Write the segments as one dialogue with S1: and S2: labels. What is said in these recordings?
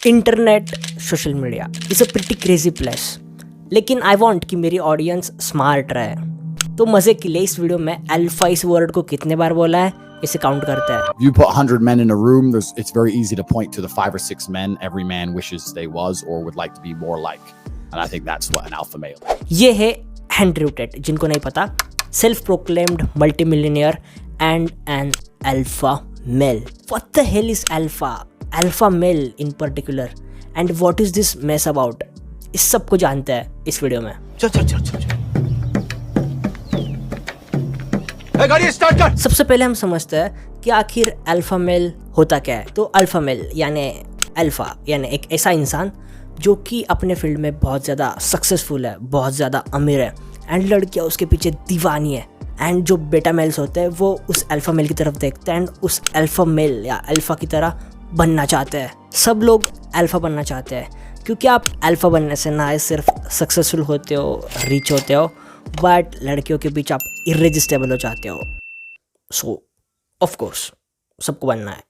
S1: Internet social media is a pretty crazy place, लेकिन I want कि मेरी audience smart रहे। तो मज़े के लिए इस वीडियो में अल्फा इस वर्ड को कितने बार बोला है इसे काउंट करते हैं।
S2: You put 100 men in a room, it's very easy to point to the 5 or 6 men every man wishes they was or would like to be more like. And I think that's what an alpha male is.
S1: ये है Henry TET, जिनको नहीं पता, self proclaimed multi millionaire and an alpha male. What the hell is alpha? Alpha male in particular, and what is this mess about? इस सब को जानते हैं इस वीडियो में।
S2: गाड़ी स्टार्ट कर।
S1: सबसे पहले हम समझते हैं कि आखिर अल्फा मेल होता क्या है। तो अल्फा मेल यानी अल्फा यानी एक ऐसा इंसान जो कि अपने फील्ड में बहुत ज़्यादा सक्सेसफुल है, बहुत ज़्यादा अमीर है, एंड लड़कियाँ उसके पीछे दीवानी है। एंड जो बेटा मेल्स होते हैं वो उस अल्फा मेल की तरफ देखते हैं एंड उस अल्फा मेल या अल्फा की तरह बनना चाहते हैं। सब लोग अल्फा बनना चाहते हैं, क्योंकि आप अल्फा बनने से ना सिर्फ सक्सेसफुल होते हो, रिच होते हो, बट लड़कियों के बीच आप इरेजिस्टेबल हो जाते हो। सो ऑफ कोर्स सबको बनना है।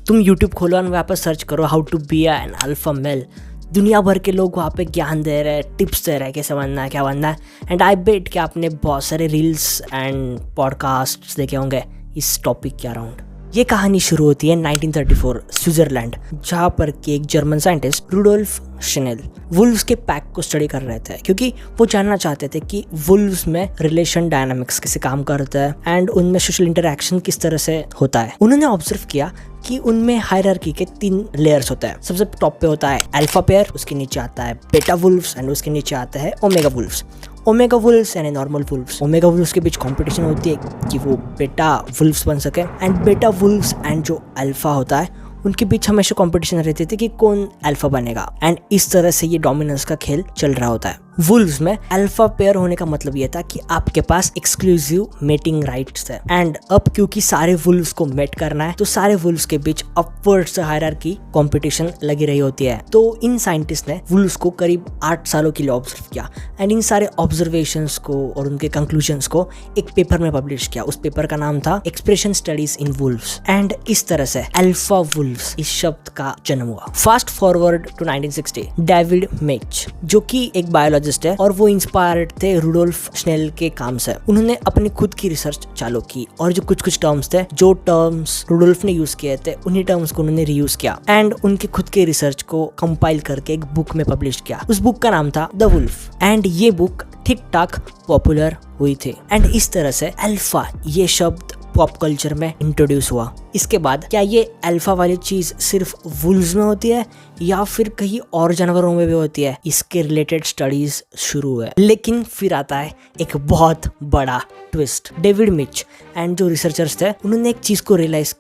S1: तुम यूट्यूब खोलो और वहाँ पर सर्च करो how to be an alpha male. दुनिया भर के लोग वहाँ पे ज्ञान दे रहे हैं, टिप्स दे रहे हैं कैसे बनना है, क्या बनना है। एंड आई बेट कि आपने बहुत सारे रील्स एंड पॉडकास्ट देखे होंगे इस टॉपिक के अराउंड। ये कहानी शुरू होती है 1934 स्विट्जरलैंड, जहाँ पर कि एक German scientist Rudolph Schenkel wolves के पैक को स्टडी कर रहे थे, क्योंकि वो जानना चाहते थे कि वुल्व्स में रिलेशन डायनामिक्स कैसे काम करता है एंड उनमें सोशल इंटरेक्शन किस तरह से होता है। उन्होंने ऑब्जर्व किया कि उनमें हायरार्की के 3 लेयर्स होते हैं। सबसे टॉप पे होता है अल्फा पेयर, उसके नीचे आता है बेटा वुल्व्स एंड उसके नीचे आता है ओमेगा वुल्व्स। ओमेगा वुल्व्स यानी नॉर्मल वुल्व्स। ओमेगा वुल्व्स के बीच कंपटीशन होती है कि वो बेटा वुल्व्स बन सके, एंड बेटा वुल्व्स एंड जो अल्फा होता है उनके बीच हमेशा कंपटीशन रहती थी कि कौन अल्फा बनेगा। एंड इस तरह से ये डोमिनेंस का खेल चल रहा होता है। वुल्व्स में अल्फा पेयर होने का मतलब ये था कि आपके पास एक्सक्लूसिव मेटिंग राइट्स है। एंड अब क्योंकि सारे वुल्व्स को मेट करना है, तो सारे वुल्व्स के बीच अपवर्ड से हायरार्की कंपटीशन लगी रही होती है। तो इन साइंटिस्ट ने वुल्व्स को करीब 8 सालों के लिए ऑब्जर्व किया एंड इन सारे ऑब्जर्वेशंस को और उनके कंक्लूजन्स को एक पेपर में पब्लिश किया। उस पेपर का नाम था expression studies in Wolves. And इस तरह से अल्फा वुल्व्स इस शब्द का जन्म हुआ। Fast forward to 1960, David Mech जो कि एक बायोलॉजिस्ट है और वो इंस्पायर्ड थे रुडोल्फ शनेल के काम से। उन्होंने अपनी खुद की रिसर्च चालू की और जो कुछ टर्म्स थे, जो टर्म्स रुडोल्फ ने यूज किए थे, उन्हीं टर्म्स को उन्होंने रीयूज किया एंड उनके खुद के रिसर्च को कंपाइल करके एक बुक में पब्लिश किया। उस बुक का नाम था द वुल्फ एंड ये बुक ठीक ठाक पॉपुलर हुई थी। एंड इस तरह से अल्फा ये शब्द पॉप कल्चर में इंट्रोड्यूस हुआ। इसके बाद क्या ये अल्फा वाली चीज सिर्फ वुल्व्स में होती है या फिर कहीं और जानवरों में भी होती है, इसके रिलेटेड स्टडीज शुरू हुए। लेकिन फिर आता है एक बहुत बड़ा ट्विस्ट। डेविड मिच एंड जो रिसर्चर्स थे उन्होंने एक चीज को रियलाइज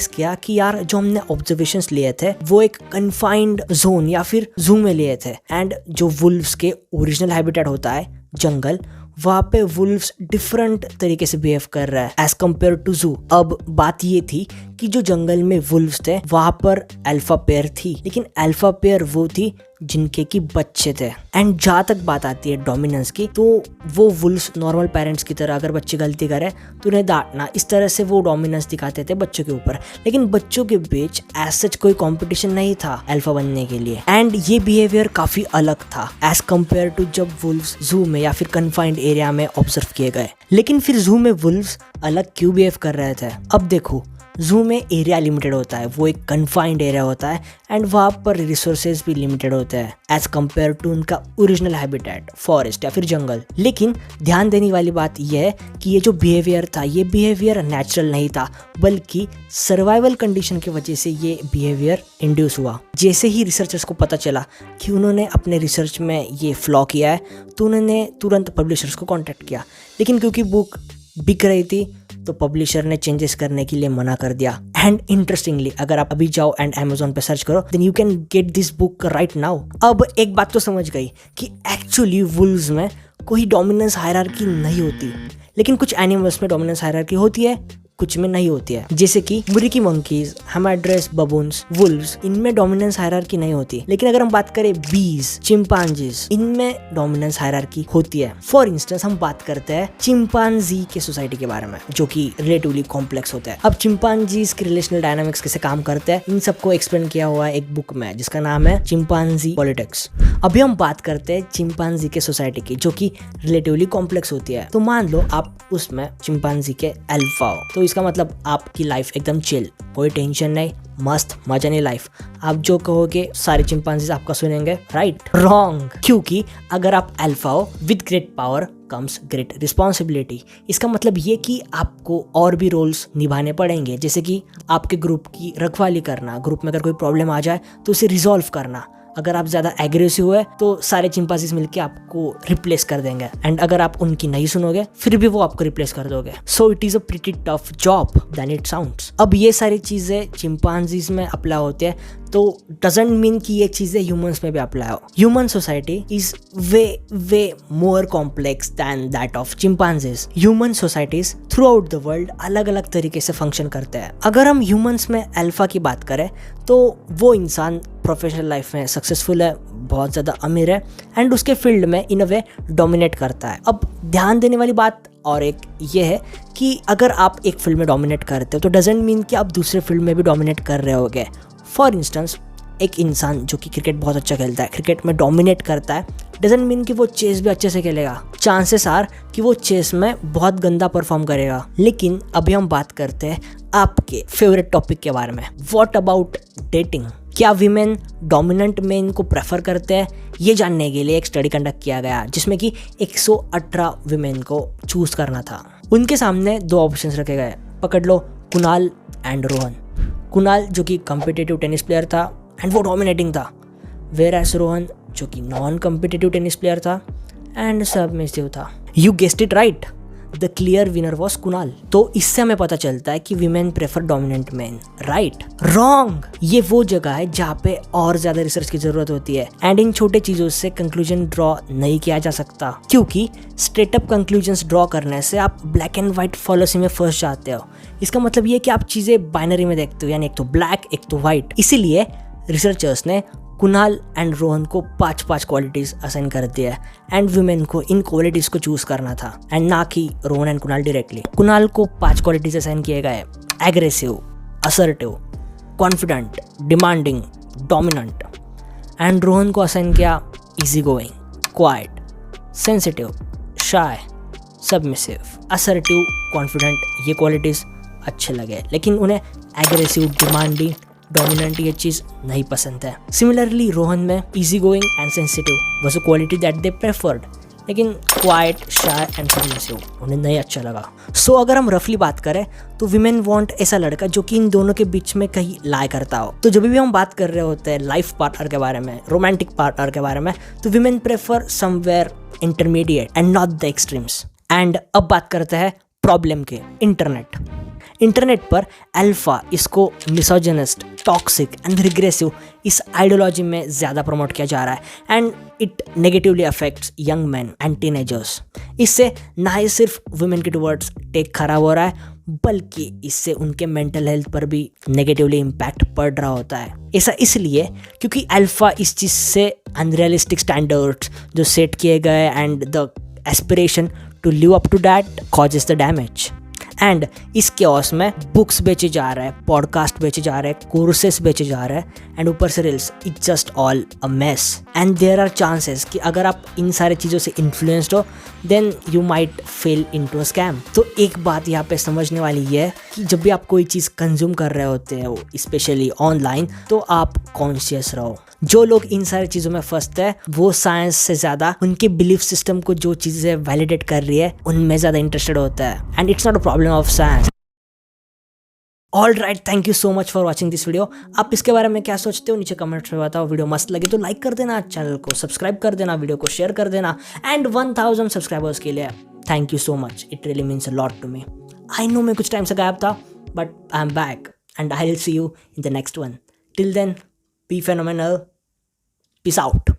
S1: किया कि यार जो हमने ऑब्जर्वेशंस लिए थे वो एक कन्फाइंड जोन या फिर जू में लिए थे, एंड जो वुल्व्स के ओरिजिनल हैबिटेट होता है जंगल, वहाँ पे वुल्व्स डिफरेंट तरीके से बिहेव कर रहा है एज कम्पेयर टू जू। अब बात ये थी कि जो जंगल में वुल्व्स थे वहाँ पर अल्फा पेयर थी, लेकिन अल्फा पेयर वो थी जिनके की बच्चे थे। एंड जहाँ तक बात आती है डोमिनेंस की, तो वो वुल्व्स नॉर्मल पेरेंट्स की तरह अगर बच्चे गलती करे तो उन्हें डांटना, इस तरह से वो डोमिनेंस दिखाते थे बच्चों के ऊपर। लेकिन बच्चों के बीच एज सच कोई कंपटीशन नहीं था अल्फा बनने के लिए, एंड ये बिहेवियर काफी अलग था एज कम्पेयर टू जब वुल्व्स जू में या फिर कन्फाइंड एरिया में ऑब्जर्व किए गए। लेकिन फिर जू में वुल्व्स अलग क्यों बिहेव कर रहे थे? अब देखो, जू में एरिया लिमिटेड होता है, वो एक कन्फाइंड एरिया होता है एंड वहाँ पर रिसोर्सेज भी लिमिटेड होते हैं एज कम्पेयर टू उनका ओरिजिनल हैबिटेट फॉरेस्ट या फिर जंगल। लेकिन ध्यान देने वाली बात यह है कि ये जो बिहेवियर था, ये बिहेवियर नेचुरल नहीं था, बल्कि सर्वाइवल कंडीशन की वजह से ये बिहेवियर इंड्यूस हुआ। जैसे ही रिसर्चर्स को पता चला कि उन्होंने अपने रिसर्च में ये फ्लॉ किया है, तो उन्होंने तुरंत पब्लिशर्स को कॉन्टेक्ट किया। लेकिन क्योंकि बुक बिक रही थी तो पब्लिशर ने चेंजेस करने के लिए मना कर दिया। एंड इंटरेस्टिंगली अगर आप अभी जाओ एंड Amazon पे सर्च करो, then you can get this book right now. अब एक बात तो समझ गई कि एक्चुअली वुल्व्स में कोई डोमिनेंस हायरार्की नहीं होती, लेकिन कुछ एनिमल्स में डोमिनेंस हायरार्की होती है, कुछ में नहीं होती है, जैसे कि मुर्गी मंकीज, हैमाड्रेस बबून्स, वुल्व्स, इनमें डोमिनेंस हायरार्की नहीं होती। लेकिन अगर हम बात करें बीज, चिंपांजीज, इनमें डोमिनेंस हायरार्की होती है। फॉर इंस्टेंस हम बात करते हैं चिंपांजी के सोसाइटी के बारे में, जो कि रिलेटिवली कॉम्प्लेक्स होता है। अब चिंपांजीज के रिलेशनल डायनामिक्स कैसे काम करते हैं, इन सबको एक्सप्लेन किया हुआ है एक बुक में जिसका नाम है चिंपांजी पॉलिटिक्स। अभी हम बात करते हैं चिंपांजी के सोसाइटी की, जो कि रिलेटिवली कॉम्प्लेक्स होती है। तो मान लो आप उसमें चिंपांजी के अल्फा हो, तो इसका मतलब आपकी लाइफ एकदम चिल, कोई टेंशन नहीं, मस्त मजा नहीं लाइफ। आप जो कहोगे सारे चिंपांजीज आपका सुनेंगे, राइट? रॉन्ग, क्योंकि अगर आप अल्फा हो, with great power comes great responsibility. इसका मतलब ये कि आपको और भी रोल्स निभाने पड़ेंगे, जैसे कि आपके ग्रुप की रखवाली करना, ग्रुप में अगर कोई प्रॉब्लम आ जाए तो उसे रिजॉल्व करना। अगर आप ज़्यादा एग्रेसिव हुए तो सारे चिंपांजीज मिलके आपको रिप्लेस कर देंगे, एंड अगर आप उनकी नहीं सुनोगे फिर भी वो आपको रिप्लेस कर दोगे। So it is a pretty tough job then it sounds. अब ये सारी चीज़ें चिंपांजीज में अप्लाई होती है, तो डजंट मीन कि ये चीज़ें ह्यूमंस में भी अप्लाई हो। Human society is way more complex than that of chimpanzees. Human societies throughout the world अलग अलग तरीके से फंक्शन करते हैं। अगर हम ह्यूमंस में अल्फा की बात करें तो वो इंसान प्रोफेशनल लाइफ में सक्सेसफुल है, बहुत ज़्यादा अमीर है, एंड उसके फील्ड में इन अ वे डोमिनेट करता है। अब ध्यान देने वाली बात और एक ये है कि अगर आप एक फील्ड में डोमिनेट करते हो तो डजंट मीन कि आप दूसरे फील्ड में भी डोमिनेट कर रहे होगे। फॉर इंस्टेंस, एक इंसान जो कि क्रिकेट बहुत अच्छा खेलता है, क्रिकेट में डोमिनेट करता है, डजंट मीन कि वो चेस भी अच्छे से खेलेगा। चांसेस आर कि वो चेस में बहुत गंदा परफॉर्म करेगा। लेकिन अभी हम बात करते हैं आपके फेवरेट टॉपिक के बारे में, व्हाट अबाउट डेटिंग। क्या वीमेन डोमिनेंट मेन को प्रेफर करते हैं? ये जानने के लिए एक स्टडी कंडक्ट किया गया जिसमें कि 118 वीमेन को चूज करना था। उनके सामने दो ऑप्शंस रखे गए, पकड़ लो, कुणाल एंड रोहन। कुणाल जो कि कॉम्पिटिटिव टेनिस प्लेयर था एंड वो डोमिनेटिंग था, वेयरएज रोहन जो कि नॉन कॉम्पिटिटिव टेनिस प्लेयर था एंड सबमिसिव था। You guessed it right, the clear winner was Kunal. तो इससे हमें पता चलता है कि women prefer dominant man, right? Wrong. ये वो जगह है जहाँ पे और ज्यादा रिसर्च की जरूरत होती है, एंड इन छोटे चीजों से कंक्लूजन ड्रॉ नहीं किया जा सकता, क्योंकि स्ट्रेट अप कंक्लूजन्स ड्रॉ करने से आप ब्लैक एंड व्हाइट फॉलोसी में फंस जाते हो। इसका मतलब ये कि आप चीजें बाइनरी में देखते हो, यानी एक तो ब्लैक एक तो व्हाइट। इसीलिए रिसर्चर्स ने कुणाल एंड रोहन को 5-5 क्वालिटीज असाइन कर दिया है एंड वुमेन को इन क्वालिटीज को चूज करना था, एंड ना कि रोहन एंड कुणाल डायरेक्टली। कुणाल को 5 क्वालिटीज असाइन किए गए, aggressive, assertive, confident, demanding, dominant. And Rohan को असाइन किया इजी गोइंग, क्वाइट, सेंसिटिव, शाय, सबमिसिव। असर्टिव, कॉन्फिडेंट ये क्वालिटीज अच्छे लगे, लेकिन उन्हें एग्रेसिव, डिमांडिंग, डोमिनेंट ये चीज़ नहीं पसंद है। सिमिलरली रोहन में easy going and sensitive was a quality that they preferred, लेकिन क्वाइट, शाय एंड सबमिसिव उन्हें नहीं अच्छा लगा। सो अगर हम रफली बात करें तो विमेन वांट ऐसा लड़का जो कि इन दोनों के बीच में कहीं लाई करता हो। तो जब भी हम बात कर रहे होते हैं लाइफ पार्टनर के बारे में, रोमांटिक पार्टनर के बारे में, तो women prefer somewhere intermediate and not the extremes. And अब बात करते हैं प्रॉब्लम के, इंटरनेट पर अल्फा इसको मिसोजिनिस्ट, टॉक्सिक एंड रिग्रेसिव इस आइडियोलॉजी में ज़्यादा प्रमोट किया जा रहा है, and it negatively affects young man and teenagers. इससे ना ही सिर्फ वुमेन के टुवर्ड्स टेक खराब हो रहा है, बल्कि इससे उनके मेंटल हेल्थ पर भी नेगेटिवली इम्पैक्ट पड़ रहा होता है। ऐसा इसलिए क्योंकि अल्फा इस चीज़ से अनरियलिस्टिक स्टैंडर्ड्स जो सेट किए गए and the aspiration to live up to that causes the damage. And इस केओस में बुक्स बेचे जा रहे हैं, पॉडकास्ट बेचे जा रहे हैं, कोर्सेस बेचे जा रहे हैं, एंड ऊपर से reels, it's just all a mess. And there are chances कि अगर आप इन सारे चीज़ों से इन्फ्लुएंस्ड हो then you might fall into a scam. तो एक बात यहाँ पे समझने वाली ये है कि जब भी आप कोई चीज़ कंज्यूम कर रहे होते हो, स्पेशली ऑनलाइन, तो आप कॉन्शियस रहो। जो लोग इन सारी चीज़ों में फंसते हैं वो साइंस से ज़्यादा उनके बिलीफ सिस्टम को जो चीज़ें वैलिडेट कर रही है उनमें ज़्यादा इंटरेस्टेड होता है, and it's not a problem of science. All right, thank you so much for watching this video. आप इसके बारे में क्या सोचते हो नीचे कमेंट्स में बताओ। वीडियो मस्त लगे तो लाइक कर देना, चैनल को सब्सक्राइब कर देना, वीडियो को शेयर कर देना, एंड 1000 सब्सक्राइबर्स के लिए thank you so much, it really means a lot to me. I know मैं कुछ टाइम से गायब था, but I am back and I will see you in the next one. Till then, be phenomenal, peace out.